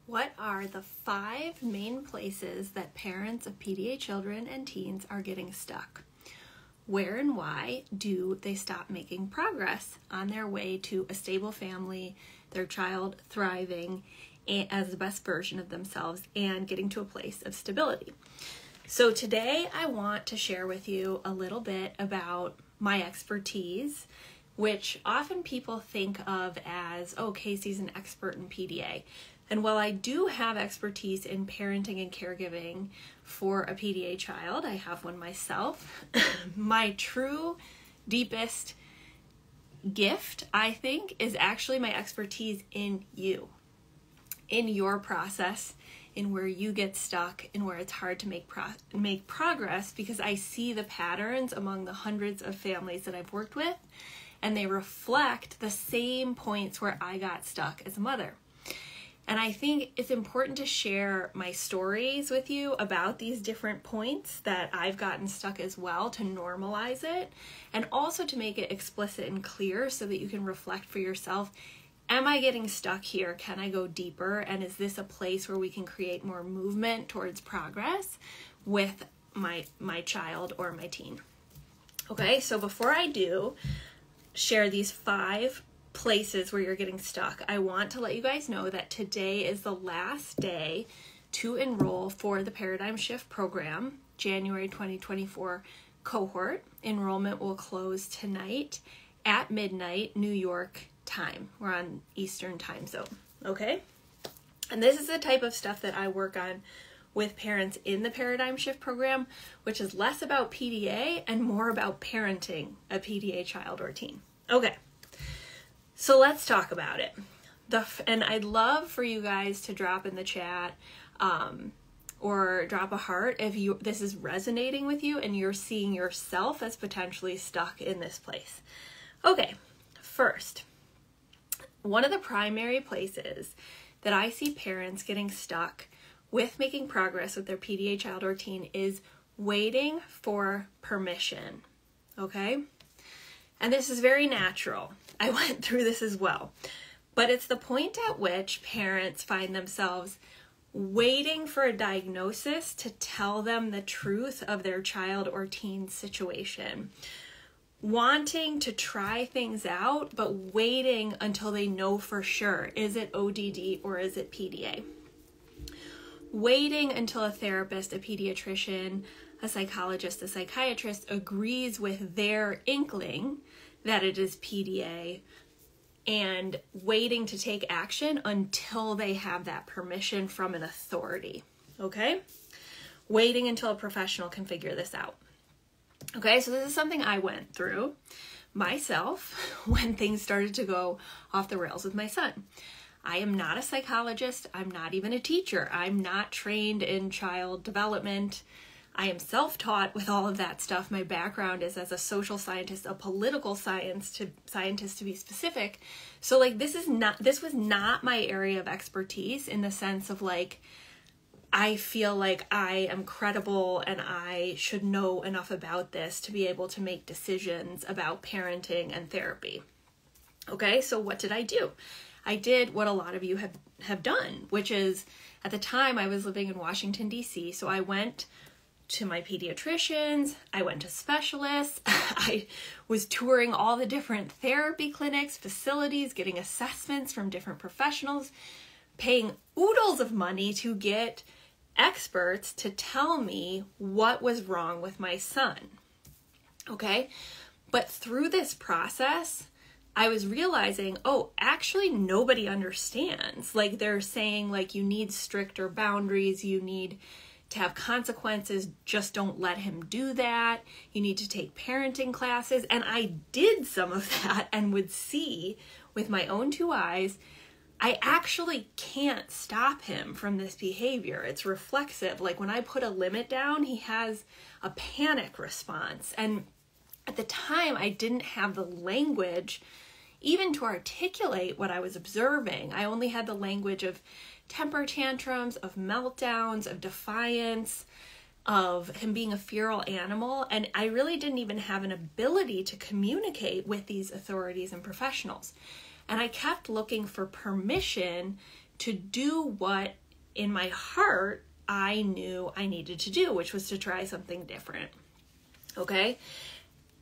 What are the 5 main places that parents of PDA children and teens are getting stuck? Where and why do they stop making progress on their way to a stable family, their child thriving as the best version of themselves, and getting to a place of stability? So today I want to share with you a little bit about my expertise, which often people think of as, oh, Casey's an expert in PDA. And while I do have expertise in parenting and caregiving for a PDA child, I have one myself, my true, deepest gift, I think, is actually my expertise in you, in your process, in where you get stuck, and where it's hard to make progress, because I see the patterns among the hundreds of families that I've worked with, and they reflect the same points where I got stuck as a mother. And I think it's important to share my stories with you about these different points that I've gotten stuck as well, to normalize it, and also to make it explicit and clear so that you can reflect for yourself. Am I getting stuck here? Can I go deeper? And is this a place where we can create more movement towards progress with my child or my teen? Okay, so before I do share these 5 places where you're getting stuck, I want to let you guys know that today is the last day to enroll for the Paradigm Shift program, January 2024 cohort. Enrollment will close tonight at midnight, New York time. We're on Eastern time zone, okay? And this is the type of stuff that I work on with parents in the Paradigm Shift program, which is less about PDA and more about parenting a PDA child or teen. Okay. So let's talk about it. And I'd love for you guys to drop in the chat or drop a heart if this is resonating with you and you're seeing yourself as potentially stuck in this place. Okay, first, one of the primary places that I see parents getting stuck with making progress with their PDA child or teen is waiting for permission, okay? And this is very natural. I went through this as well. But it's the point at which parents find themselves waiting for a diagnosis to tell them the truth of their child or teen situation. Wanting to try things out, but waiting until they know for sure. Is it ODD or is it PDA? Waiting until a therapist, a pediatrician, a psychologist, a psychiatrist agrees with their inkling that it is PDA, and waiting to take action until they have that permission from an authority, okay? Waiting until a professional can figure this out. Okay, so this is something I went through myself when things started to go off the rails with my son. I am not a psychologist. I'm not even a teacher. I'm not trained in child development. I am self-taught with all of that stuff. My background is as a social scientist, a political scientist to be specific. So like this was not my area of expertise, in the sense of like, I feel like I am credible and I should know enough about this to be able to make decisions about parenting and therapy. Okay, so what did I do? I did what a lot of you have done, which is, at the time I was living in Washington, D.C., so I went to my pediatricians, I went to specialists, I was touring all the different therapy clinics, facilities, getting assessments from different professionals, paying oodles of money to get experts to tell me what was wrong with my son, okay? But through this process, I was realizing, oh, actually nobody understands. Like, they're saying, like, you need stricter boundaries, you need to have consequences, just don't let him do that. You need to take parenting classes. And I did some of that and would see with my own 2 eyes, I actually can't stop him from this behavior. It's reflexive. Like, when I put a limit down, he has a panic response. And at the time, I didn't have the language even to articulate what I was observing. I only had the language of temper tantrums, of meltdowns, of defiance, of him being a feral animal. And I really didn't even have an ability to communicate with these authorities and professionals. And I kept looking for permission to do what in my heart I knew I needed to do, which was to try something different. Okay?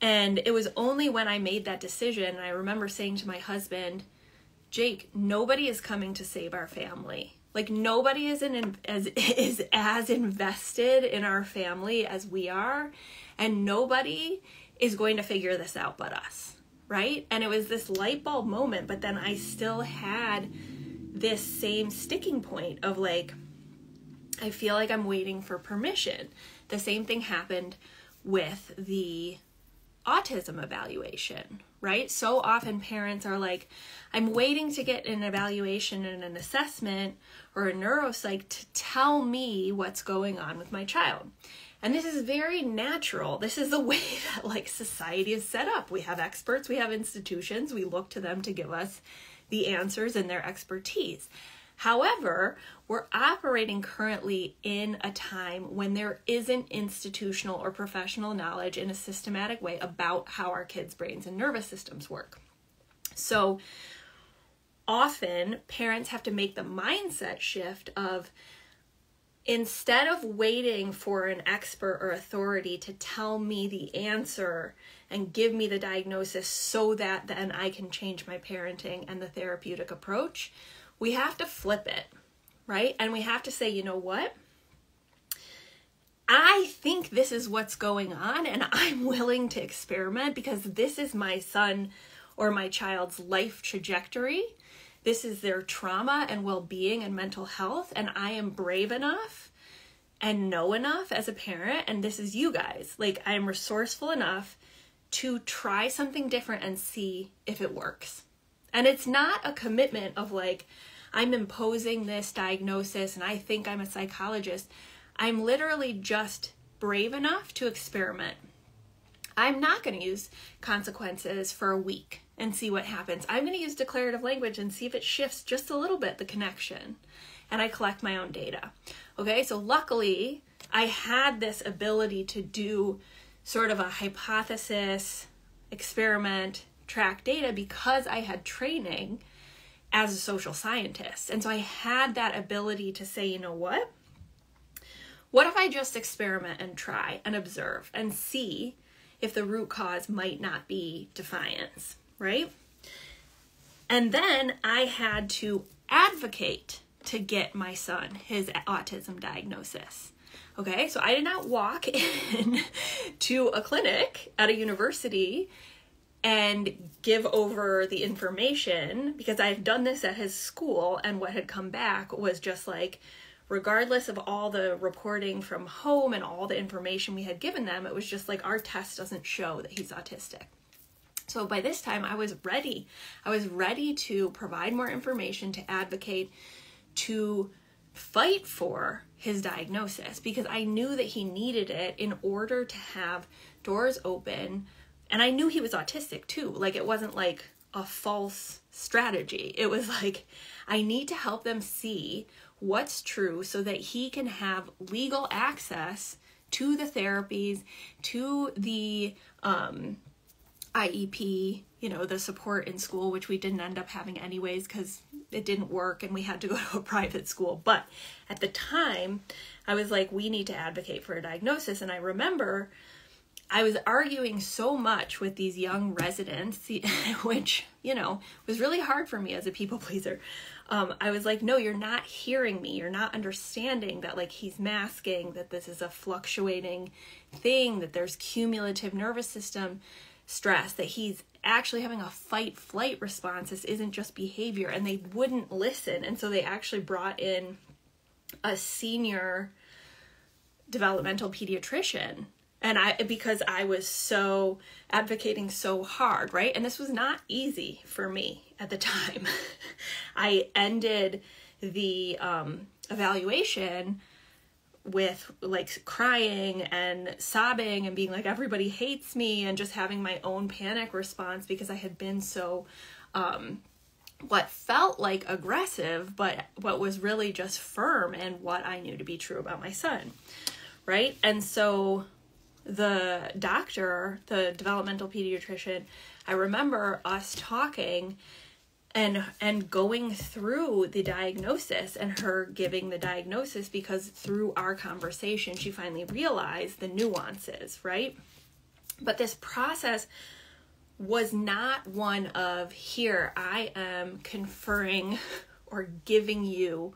And it was only when I made that decision, and I remember saying to my husband, Jake, nobody is coming to save our family. Like, nobody is as invested in our family as we are, and nobody is going to figure this out but us, right? And it was this light bulb moment, but then I still had this same sticking point of like, I feel like I'm waiting for permission. The same thing happened with the autism evaluation, right? So often parents are like, I'm waiting to get an evaluation and an assessment or a neuropsych to tell me what's going on with my child. And this is very natural. This is the way that like society is set up. We have experts, we have institutions, we look to them to give us the answers and their expertise. However, we're operating currently in a time when there isn't institutional or professional knowledge in a systematic way about how our kids' brains and nervous systems work. So often parents have to make the mindset shift of, instead of waiting for an expert or authority to tell me the answer and give me the diagnosis so that then I can change my parenting and the therapeutic approach, we have to flip it, right? And we have to say, you know what? I think this is what's going on, and I'm willing to experiment because this is my son or my child's life trajectory. This is their trauma and well-being and mental health, and I am brave enough and know enough as a parent, and this is you guys. Like, I am resourceful enough to try something different and see if it works. And it's not a commitment of like, I'm imposing this diagnosis and I think I'm a psychologist. I'm literally just brave enough to experiment. I'm not going to use consequences for a week and see what happens. I'm going to use declarative language and see if it shifts just a little bit, the connection. And I collect my own data. Okay, so luckily I had this ability to do sort of a hypothesis, experiment, track data because I had training as a social scientist. And so I had that ability to say, you know what? What if I just experiment and try and observe and see if the root cause might not be defiance, right? And then I had to advocate to get my son his autism diagnosis. Okay, so I did not walk in to a clinic at a university and give over the information, because I've done this at his school, and what had come back was just like, regardless of all the reporting from home and all the information we had given them, it was just like, our test doesn't show that he's autistic. So by this time I was ready. I was ready to provide more information, to advocate, to fight for his diagnosis, because I knew that he needed it in order to have doors open. And I knew he was autistic too. Like, it wasn't like a false strategy. It was like, I need to help them see what's true so that he can have legal access to the therapies, to the IEP, you know, the support in school, which we didn't end up having anyways because it didn't work and we had to go to a private school. But at the time, I was like, we need to advocate for a diagnosis. And I remember I was arguing so much with these young residents, which, you know, was really hard for me as a people pleaser. I was like, no, you're not hearing me. You're not understanding that, like, he's masking, that this is a fluctuating thing, that there's cumulative nervous system stress, that he's actually having a fight-flight response. This isn't just behavior. And they wouldn't listen. And so they actually brought in a senior developmental pediatrician. And because I was so advocating so hard, right? And this was not easy for me at the time. I ended the evaluation with like crying and sobbing and being like, everybody hates me, and just having my own panic response because I had been so, what felt like aggressive, but what was really just firm in what I knew to be true about my son, right? And so the doctor, the developmental pediatrician, I remember us talking, and going through the diagnosis and her giving the diagnosis because through our conversation, she finally realized the nuances, right? But this process was not one of, here, I am conferring or giving you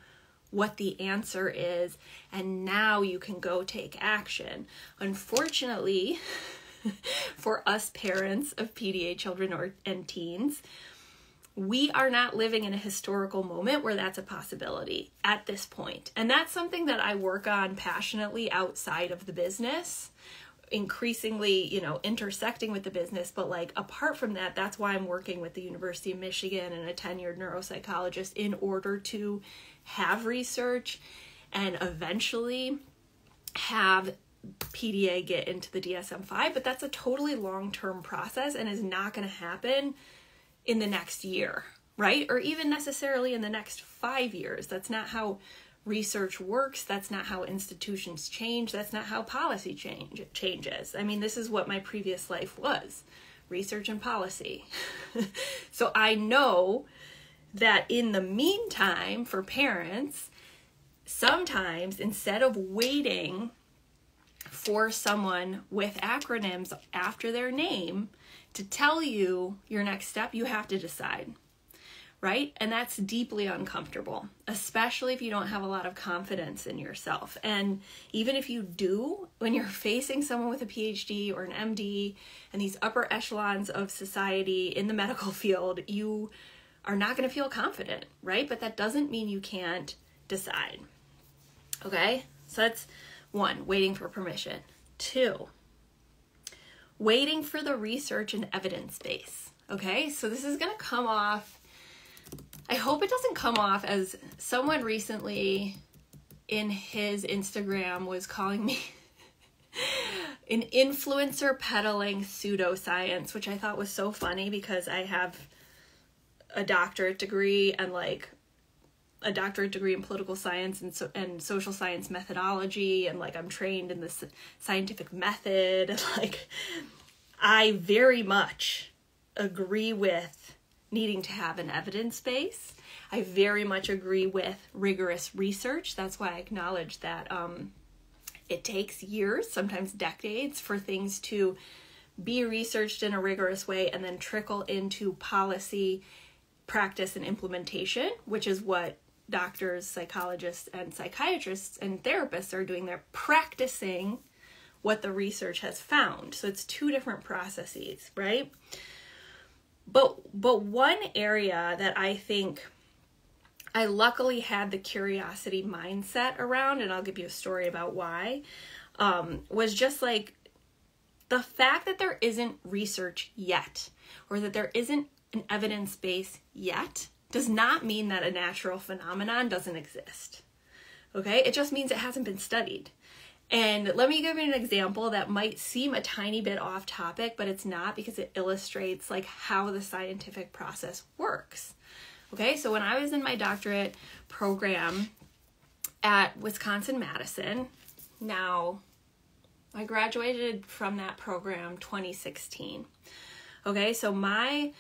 what the answer is, and now you can go take action. Unfortunately, for us parents of PDA children and teens, we are not living in a historical moment where that's a possibility at this point. And that's something that I work on passionately outside of the business, increasingly, intersecting with the business. But like, apart from that, that's why I'm working with the University of Michigan and a tenured neuropsychologist in order to have research and eventually have PDA get into the DSM-5. But that's a totally long-term process and is not going to happen in the next year, right? Or even necessarily in the next 5 years. That's not how research works. That's not how institutions change. That's not how policy changes. I mean, this is what my previous life was, research and policy. So I know that in the meantime, for parents, sometimes instead of waiting for someone with acronyms after their name to tell you your next step, you have to decide, right? And that's deeply uncomfortable, especially if you don't have a lot of confidence in yourself. And even if you do, when you're facing someone with a PhD or an MD and these upper echelons of society in the medical field, you are not going to feel confident, right? But that doesn't mean you can't decide. Okay? So that's 1, waiting for permission. 2, waiting for the research and evidence base. Okay? So this is going to come off, I hope it doesn't come off as someone recently in his Instagram was calling me an influencer peddling pseudoscience, which I thought was so funny because I have a doctorate degree and like a doctorate degree in political science and social science methodology, and like I'm trained in this scientific method, and like I very much agree with needing to have an evidence base. I very much agree with rigorous research. That's why I acknowledge that it takes years, sometimes decades, for things to be researched in a rigorous way and then trickle into policy, practice, and implementation, which is what doctors, psychologists, and psychiatrists and therapists are doing. They're practicing what the research has found. So it's 2 different processes, right? But one area that I think I luckily had the curiosity mindset around, and I'll give you a story about why, was just like the fact that there isn't research yet, or that there isn't an evidence base yet, does not mean that a natural phenomenon doesn't exist. Okay? It just means it hasn't been studied. And let me give you an example that might seem a tiny bit off topic, but it's not, because it illustrates like how the scientific process works. Okay, so when I was in my doctorate program at Wisconsin-Madison, now I graduated from that program 2016. Okay, so my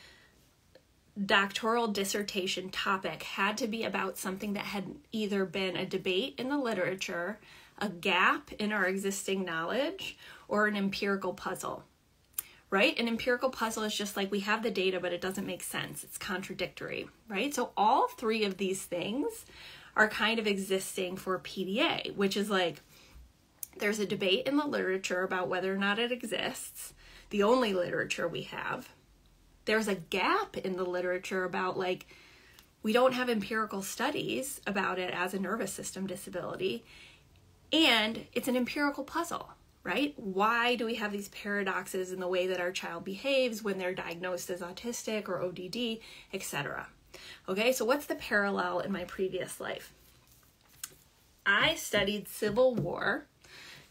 doctoral dissertation topic had to be about something that had either been a debate in the literature, a gap in our existing knowledge, or an empirical puzzle, right? An empirical puzzle is just like we have the data, but it doesn't make sense. It's contradictory, right? So all 3 of these things are kind of existing for PDA, which is like there's a debate in the literature about whether or not it exists, the only literature we have. There's a gap in the literature about like we don't have empirical studies about it as a nervous system disability. And it's an empirical puzzle, right? Why do we have these paradoxes in the way that our child behaves when they're diagnosed as autistic or ODD, etc.? Okay, so what's the parallel in my previous life? I studied Civil War,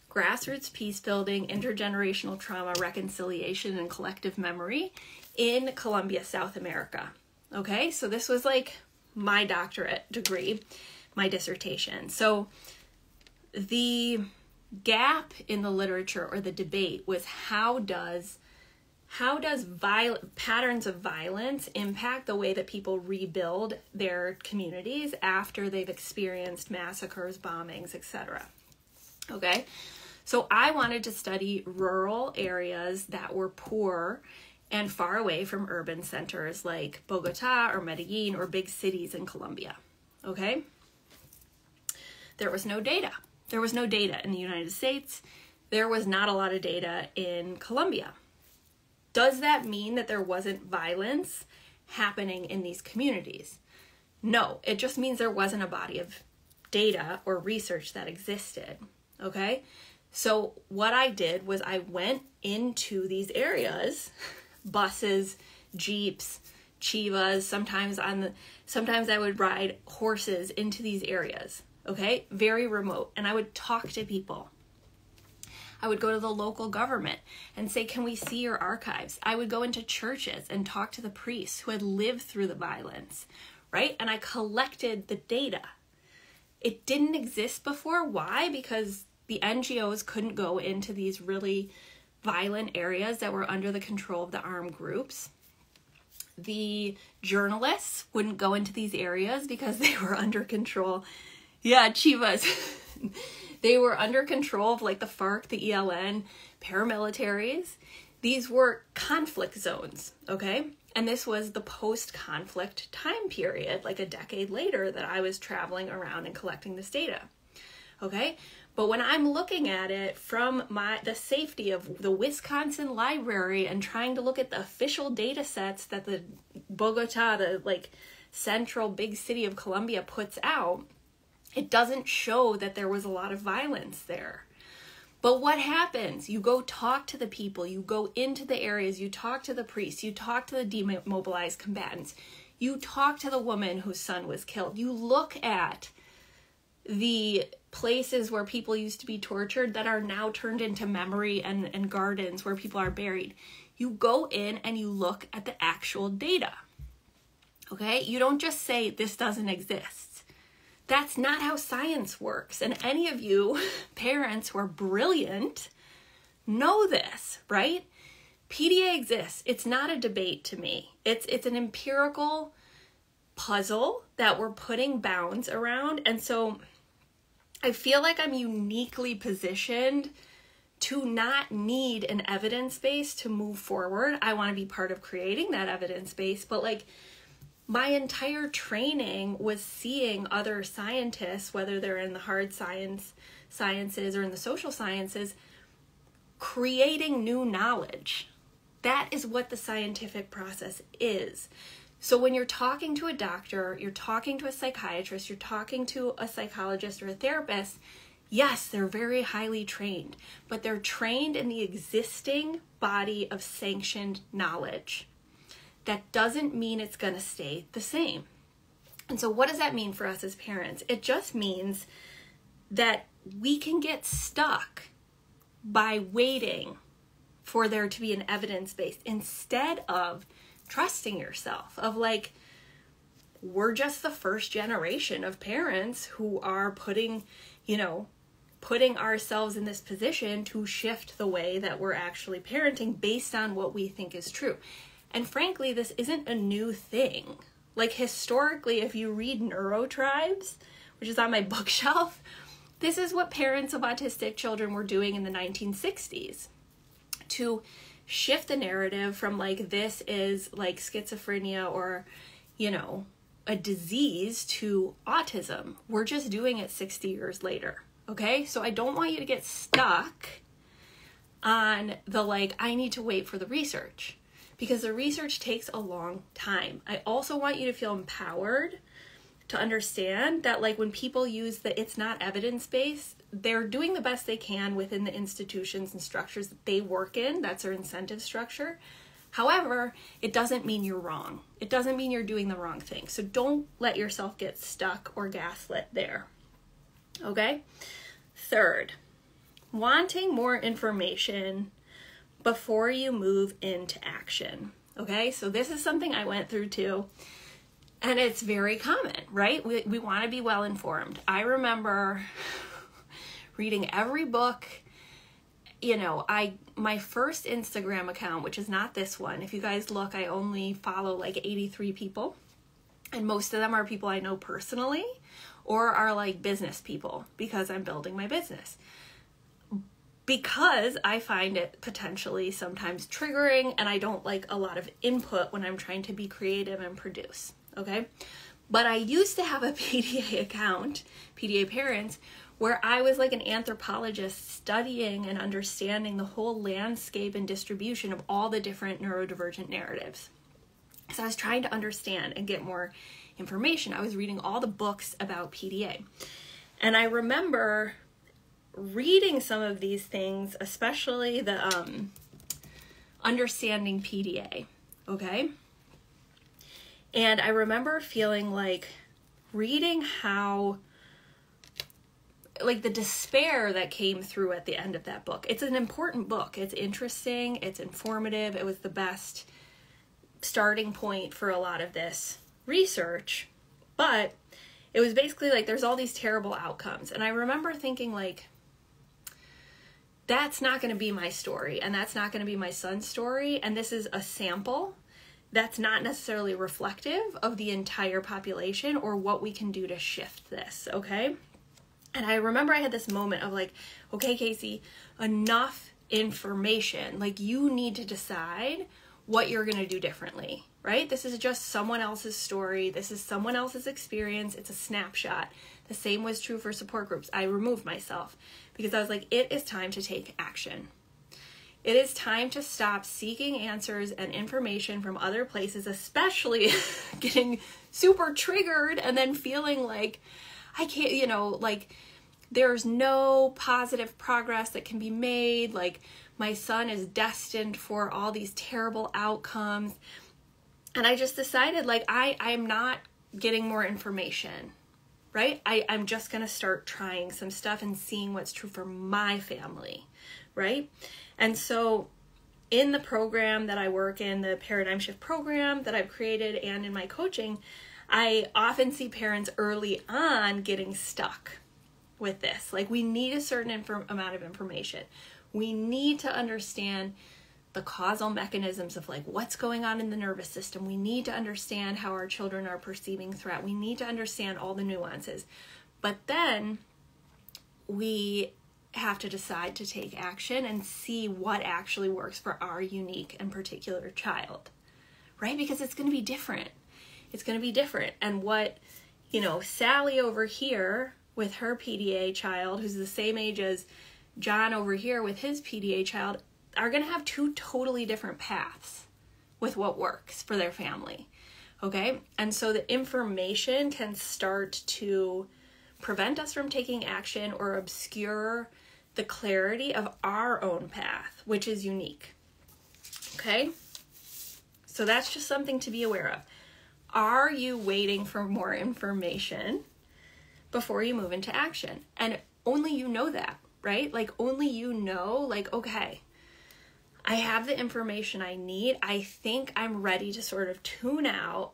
grassroots peace building, intergenerational trauma, reconciliation, and collective memory in Colombia, South America. Okay, so this was like my doctorate degree, my dissertation. So the gap in the literature, or the debate, was how does how does patterns of violence impact the way that people rebuild their communities after they've experienced massacres, bombings, etc.? Okay, so I wanted to study rural areas that were poor and far away from urban centers like Bogota or Medellin or big cities in Colombia. Okay, there was no data. There was no data in the United States. There was not a lot of data in Colombia. Does that mean that there wasn't violence happening in these communities? No, it just means there wasn't a body of data or research that existed, okay? So what I did was I went into these areas, buses, jeeps, chivas, sometimes I would ride horses into these areas, okay? Very remote, and I would talk to people. I would go to the local government and say, can we see your archives? I would go into churches and talk to the priests who had lived through the violence, right? And I collected the data. It didn't exist before. Why? Because the NGOs couldn't go into these really violent areas that were under the control of the armed groups. The journalists wouldn't go into these areas because they were under control. Yeah, chivas. They were under control of like the FARC, the ELN, paramilitaries. These were conflict zones, okay? And this was the post-conflict time period, like a decade later, that I was traveling around and collecting this data, okay? But when I'm looking at it from the safety of the Wisconsin library and trying to look at the official data sets that the Bogota, the like central big city of Colombia puts out, it doesn't show that there was a lot of violence there. But what happens? You go talk to the people, you go into the areas, you talk to the priests, you talk to the demobilized combatants, you talk to the woman whose son was killed, you look at the places where people used to be tortured that are now turned into memory and gardens where people are buried. You go in and you look at the actual data, okay? You don't just say, this doesn't exist. That's not how science works. And any of you parents who are brilliant know this, right? PDA exists. It's not a debate to me. It's an empirical puzzle that we're putting bounds around. And so I feel like I'm uniquely positioned to not need an evidence base to move forward. I want to be part of creating that evidence base, but like, my entire training was seeing other scientists, whether they're in the hard sciences or in the social sciences, creating new knowledge. That is what the scientific process is. So when you're talking to a doctor, you're talking to a psychiatrist, you're talking to a psychologist or a therapist, yes, they're very highly trained, but they're trained in the existing body of sanctioned knowledge. That doesn't mean it's going to stay the same. And so what does that mean for us as parents? It just means that we can get stuck by waiting for there to be an evidence base instead of trusting yourself, of like, we're just the first generation of parents who are putting ourselves in this position to shift the way that we're actually parenting based on what we think is true. And frankly, this isn't a new thing. Like historically, if you read Neurotribes, which is on my bookshelf, this is what parents of autistic children were doing in the 1960s to shift the narrative from like, this is like schizophrenia or, a disease to autism. We're just doing it 60 years later. Okay. So I don't want you to get stuck on the like, I need to wait for the research, because the research takes a long time. I also want you to feel empowered to understand that like when people use the it's not evidence-based, they're doing the best they can within the institutions and structures that they work in. That's their incentive structure. However, it doesn't mean you're wrong. It doesn't mean you're doing the wrong thing. So don't let yourself get stuck or gaslit there. Okay? Third, wanting more information before you move into action. Okay, so this is something I went through too, and it's very common, right? We want to be well informed. I remember reading every book my first Instagram account, which is not this one, if you guys look, I only follow like 83 people, and most of them are people I know personally or are like business people because I'm building my business. Because I find it potentially sometimes triggering and I don't like a lot of input when I'm trying to be creative and produce, okay? But I used to have a PDA account, PDA Parents, where I was like an anthropologist studying and understanding the whole landscape and distribution of all the different neurodivergent narratives. So I was trying to understand and get more information. I was reading all the books about PDA. And I remember reading some of these things, especially the Understanding PDA, okay? And I remember feeling like reading how, like the despair that came through at the end of that book. It's an important book. It's interesting. It's informative. It was the best starting point for a lot of this research. But it was basically like there's all these terrible outcomes. And I remember thinking like, that's not going to be my story. And that's not going to be my son's story. And this is a sample that's not necessarily reflective of the entire population or what we can do to shift this, okay? And I remember I had this moment of like, okay, Casey, enough information. Like, you need to decide what you're going to do differently, right? This is just someone else's story. This is someone else's experience. It's a snapshot. The same was true for support groups. I removed myself because I was like, it is time to take action. It is time to stop seeking answers and information from other places, especially getting super triggered and then feeling like I can't, like there's no positive progress that can be made. Like my son is destined for all these terrible outcomes. And I just decided like, I'm not getting more information, right? I'm just going to start trying some stuff and seeing what's true for my family, right? And so in the program that I work in, the Paradigm Shift program that I've created and in my coaching, I often see parents early on getting stuck with this. Like we need a certain amount of information. We need to understand the causal mechanisms of like what's going on in the nervous system. We need to understand how our children are perceiving threat. We need to understand all the nuances. But then we have to decide to take action and see what actually works for our unique and particular child, right? Because it's going to be different. It's going to be different. And what, Sally over here with her PDA child, who's the same age as John over here with his PDA child, are going to have two totally different paths with what works for their family, okay? And so the information can start to prevent us from taking action or obscure the clarity of our own path, which is unique, okay? So that's just something to be aware of. Are you waiting for more information before you move into action? And only you know that, right? Like only you know, like, okay, I have the information I need. I think I'm ready to sort of tune out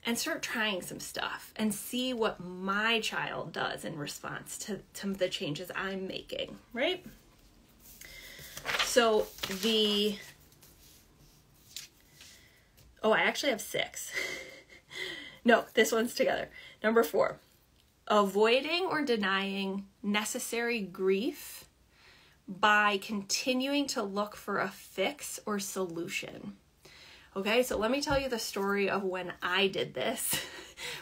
and start trying some stuff and see what my child does in response to the changes I'm making, right? So I actually have 6. No, this one's together. Number 4, avoiding or denying necessary grief by continuing to look for a fix or solution. Okay, so let me tell you the story of when I did this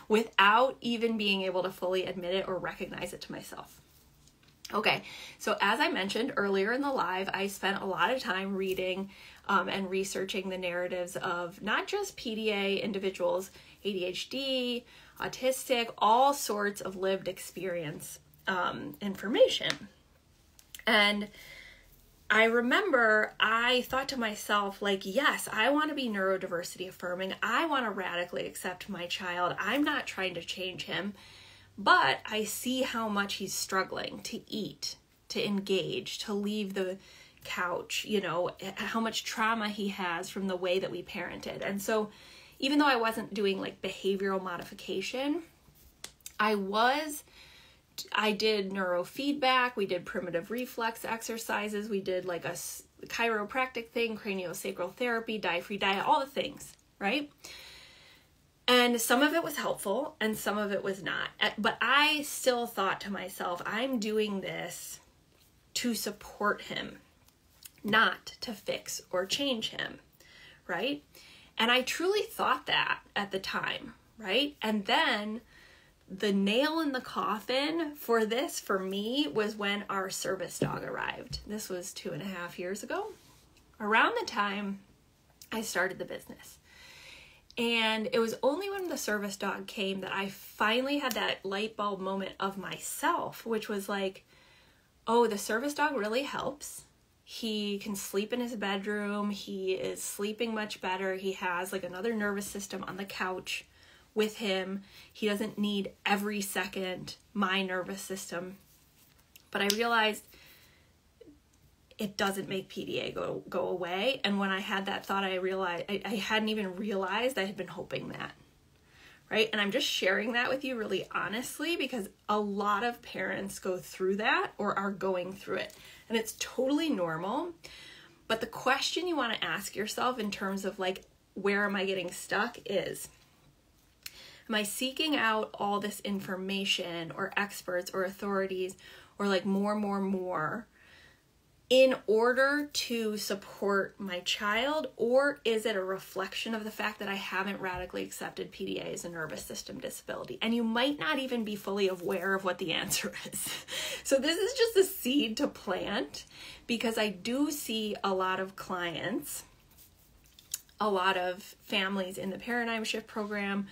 without even being able to fully admit it or recognize it to myself. Okay, so as I mentioned earlier in the live, I spent a lot of time reading and researching the narratives of not just PDA individuals, ADHD, autistic, all sorts of lived experience information. And I remember I thought to myself, like, yes, I want to be neurodiversity affirming. I want to radically accept my child. I'm not trying to change him, but I see how much he's struggling to eat, to engage, to leave the couch, how much trauma he has from the way that we parented. And so even though I wasn't doing like behavioral modification, I was I did neurofeedback, we did primitive reflex exercises, we did like a chiropractic thing, craniosacral therapy, dye-free diet, all the things, right? And some of it was helpful and some of it was not. But I still thought to myself, I'm doing this to support him, not to fix or change him, right? And I truly thought that at the time, right? And then the nail in the coffin for this, for me, was when our service dog arrived. This was 2.5 years ago, around the time I started the business. And it was only when the service dog came that I finally had that light bulb moment of myself, which was like, oh, the service dog really helps. He can sleep in his bedroom. He is sleeping much better. He has like another nervous system on the couch with him. He doesn't need every second my nervous system. But I realized it doesn't make PDA go away. And when I had that thought, I realized I hadn't even realized I had been hoping that, right? And I'm just sharing that with you really honestly, because a lot of parents go through that or are going through it. And it's totally normal. But the question you want to ask yourself in terms of like, where am I getting stuck is, am I seeking out all this information or experts or authorities or like more in order to support my child? Or is it a reflection of the fact that I haven't radically accepted PDA as a nervous system disability? And you might not even be fully aware of what the answer is. So this is just a seed to plant, because I do see a lot of clients, a lot of families in the paradigm shift program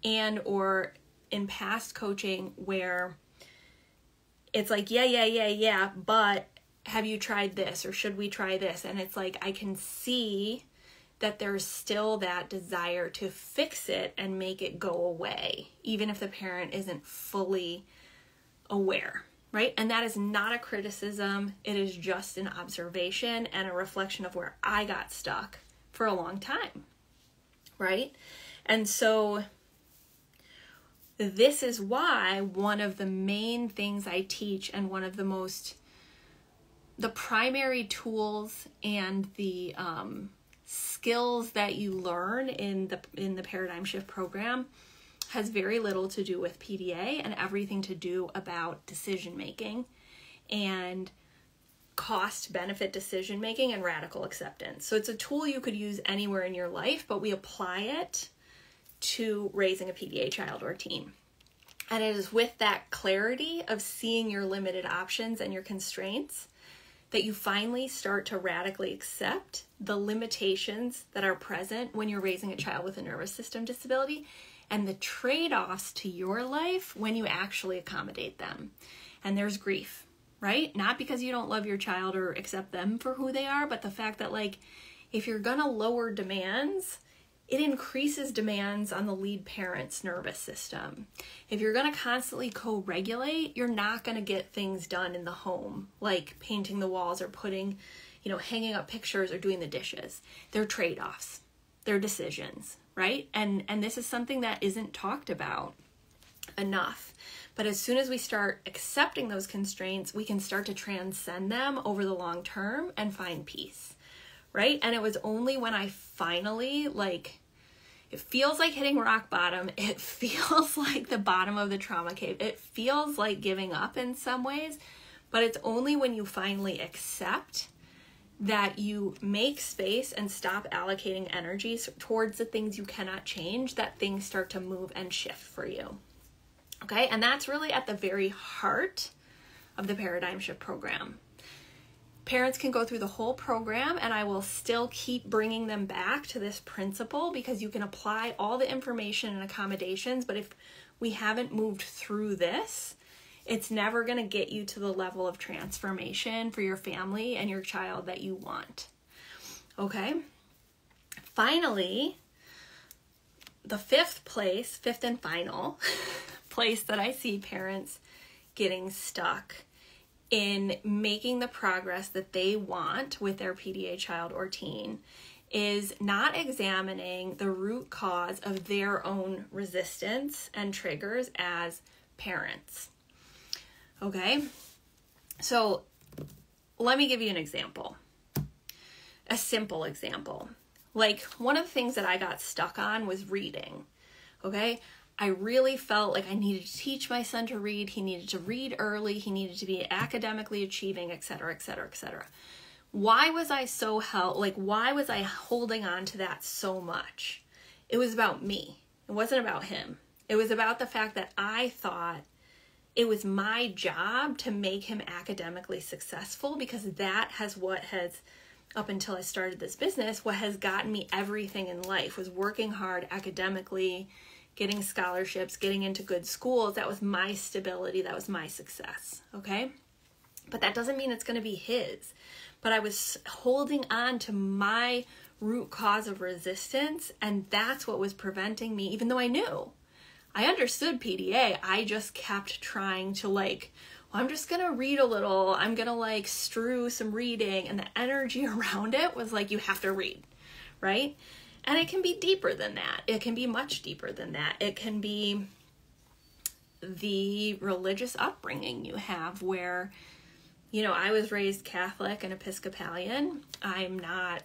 and or in past coaching where it's like, yeah, but have you tried this, or should we try this? And it's like, I can see that there's still that desire to fix it and make it go away, even if the parent isn't fully aware, right? And that is not a criticism. It is just an observation and a reflection of where I got stuck for a long time, right? And so this is why one of the main things I teach, and one of the primary tools and the skills that you learn in the Paradigm Shift program, has very little to do with PDA and everything to do about decision making and cost benefit decision making and radical acceptance. So it's a tool you could use anywhere in your life, but we apply it to raising a PDA child or teen. And it is with that clarity of seeing your limited options and your constraints that you finally start to radically accept the limitations that are present when you're raising a child with a nervous system disability, and the trade-offs to your life when you actually accommodate them. And there's grief, right? Not because you don't love your child or accept them for who they are, but the fact that like, if you're gonna lower demands, it increases demands on the lead parent's nervous system. If you're going to constantly co-regulate, you're not going to get things done in the home, like painting the walls or hanging up pictures or doing the dishes. They're trade-offs. They're decisions, right? And this is something that isn't talked about enough. But as soon as we start accepting those constraints, we can start to transcend them over the long term and find peace, right? And it was only when I finally, it feels like hitting rock bottom. It feels like the bottom of the trauma cave. It feels like giving up in some ways, but it's only when you finally accept that you make space and stop allocating energy towards the things you cannot change that things start to move and shift for you. Okay? And that's really at the very heart of the Paradigm Shift program. Parents can go through the whole program and I will still keep bringing them back to this principle, because you can apply all the information and accommodations, but if we haven't moved through this, it's never going to get you to the level of transformation for your family and your child that you want. Okay? Finally, the fifth and final place that I see parents getting stuck in making the progress that they want with their PDA child or teen is not examining the root cause of their own resistance and triggers as parents. Okay? So let me give you an example. A simple example. Like, one of the things that I got stuck on was reading. Okay? I really felt like I needed to teach my son to read. He needed to read early. He needed to be academically achieving, etc., etc., etc. Why was I why was I holding on to that so much? It was about me. It wasn't about him. It was about the fact that I thought it was my job to make him academically successful, because that has up until I started this business, what has gotten me everything in life was working hard academically, getting scholarships, getting into good schools. That was my stability. That was my success. Okay? But that doesn't mean it's going to be his. But I was holding on to my root cause of resistance, and that's what was preventing me, even though I knew. I understood PDA. I just kept trying to I'm just going to read a little. I'm going to strew some reading, and the energy around it was you have to read, right? And it can be deeper than that. It can be much deeper than that. It can be the religious upbringing you have where, I was raised Catholic and Episcopalian. I'm not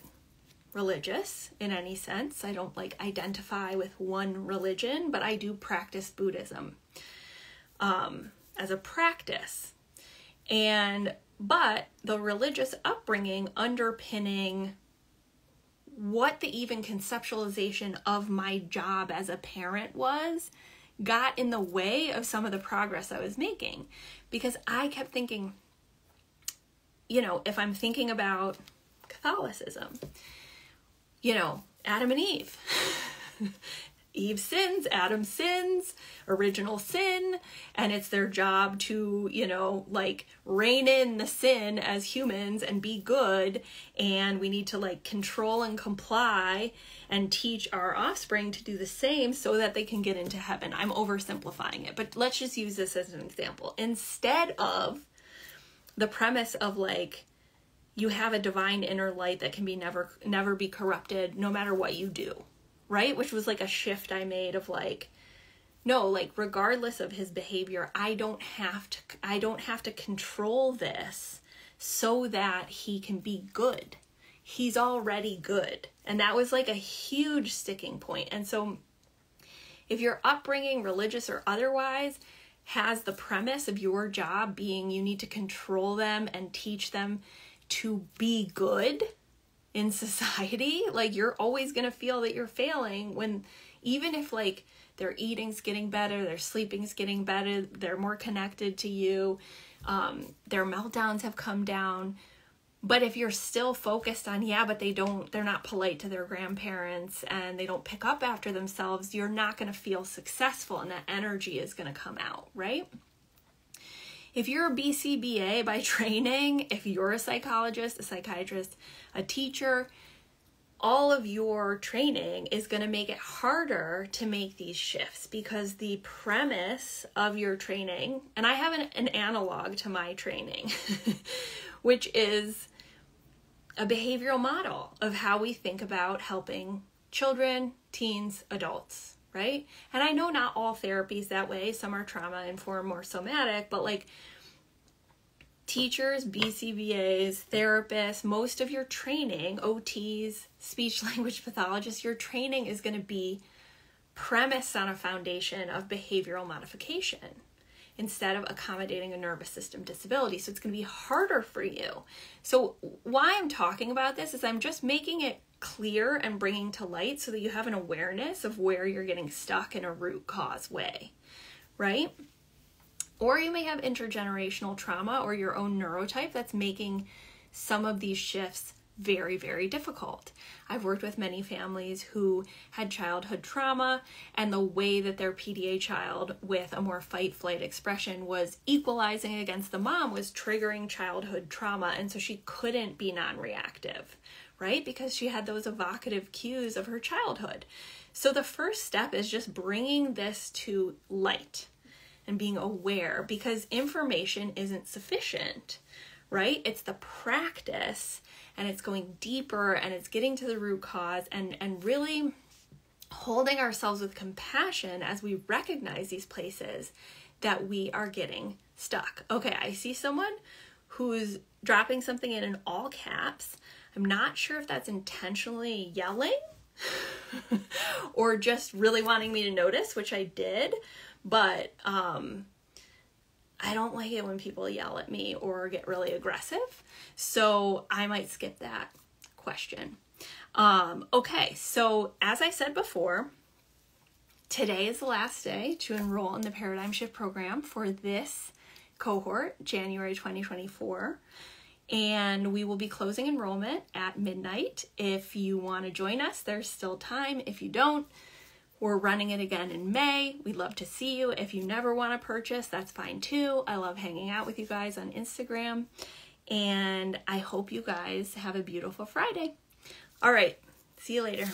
religious in any sense. I don't identify with one religion, but I do practice Buddhism as a practice. But the religious upbringing underpinning what the even conceptualization of my job as a parent got in the way of some of the progress I was making. Because I kept thinking, if I'm thinking about Catholicism, Adam and Eve. Eve sins, Adam sins, original sin, and it's their job to, rein in the sin as humans and be good, and we need to control and comply and teach our offspring to do the same so that they can get into heaven. I'm oversimplifying it, but let's just use this as an example. Instead of the premise of you have a divine inner light that can be never be corrupted no matter what you do. Right? Which was a shift I made of no, regardless of his behavior, I don't have to control this so that he can be good. He's already good. And that was a huge sticking point. And so if your upbringing, religious or otherwise, has the premise of your job being you need to control them and teach them to be good in society, you're always going to feel that you're failing when, even if their eating's getting better, their sleeping's getting better, they're more connected to you, their meltdowns have come down. But if you're still focused on, but they're not polite to their grandparents and they don't pick up after themselves, you're not going to feel successful, and that energy is going to come out, right? If you're a BCBA by training, if you're a psychologist, a psychiatrist, a teacher, all of your training is going to make it harder to make these shifts, because the premise of your training, and I have an analog to my training, which is a behavioral model of how we think about helping children, teens, adults. Right? And I know not all therapy is that way. Some are trauma-informed, more somatic, but teachers, BCBAs, therapists, most of your training, OTs, speech language pathologists, your training is going to be premised on a foundation of behavioral modification instead of accommodating a nervous system disability. So it's going to be harder for you. So why I'm talking about this is I'm just making it clear and bringing to light so that you have an awareness of where you're getting stuck in a root cause way, right? Or you may have intergenerational trauma or your own neurotype that's making some of these shifts very, very difficult. I've worked with many families who had childhood trauma, and the way that their PDA child with a more fight-flight expression was equalizing against the mom was triggering childhood trauma, and so she couldn't be non-reactive, right? Because she had those evocative cues of her childhood. So the first step is just bringing this to light and being aware, because information isn't sufficient, right? It's the practice, and it's going deeper, and it's getting to the root cause, and really holding ourselves with compassion as we recognize these places that we are getting stuck. Okay, I see someone who's dropping something in all caps. I'm not sure if that's intentionally yelling or just really wanting me to notice, which I did, but I don't like it when people yell at me or get really aggressive, so I might skip that question. Okay, so as I said before, today is the last day to enroll in the Paradigm Shift program for this cohort, January 2024. And we will be closing enrollment at midnight. If you want to join us, there's still time. If you don't, we're running it again in May. We'd love to see you. If you never want to purchase, that's fine too. I love hanging out with you guys on Instagram. And I hope you guys have a beautiful Friday. All right, see you later.